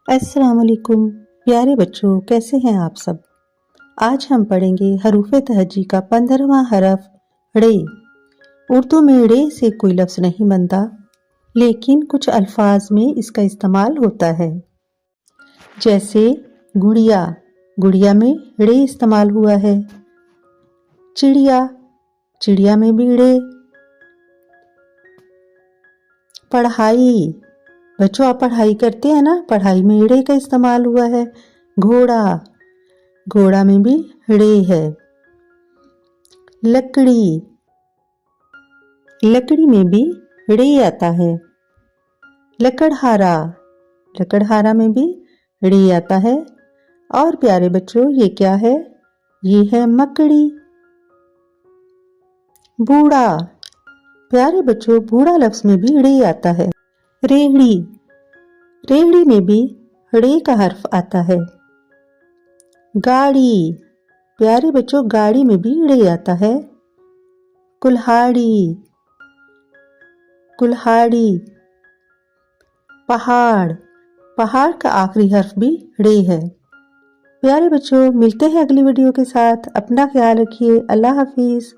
अस्सलाम वालेकुम प्यारे बच्चों, कैसे हैं आप सब। आज हम पढ़ेंगे हरूफ तहजी का 15वां हरफ रे। उर्दू में रे से कोई लफ्ज़ नहीं बनता, लेकिन कुछ अल्फाज में इसका इस्तेमाल होता है। जैसे गुड़िया, गुड़िया में रे इस्तेमाल हुआ है। चिड़िया, चिड़िया में भी रे। पढ़ाई, बच्चों आप पढ़ाई करते हैं ना, पढ़ाई में रे का इस्तेमाल हुआ है। घोड़ा, घोड़ा में भी रे है। लकड़ी, लकड़ी में भी रे आता है। लकड़हारा, लकड़हारा में भी रे आता है। और प्यारे बच्चों ये क्या है? ये है मकड़ी। बूढ़ा, प्यारे बच्चों बूढ़ा लफ्ज में भी रे आता है। रेहड़ी, रेहड़ी में भी रे का हर्फ आता है। गाड़ी, प्यारे बच्चों गाड़ी में भी रे आता है। कुल्हाड़ी, कुल्हाड़ी। पहाड़, पहाड़ का आखिरी हर्फ भी रे है। प्यारे बच्चों मिलते हैं अगली वीडियो के साथ। अपना ख्याल रखिए। अल्लाह हाफिज।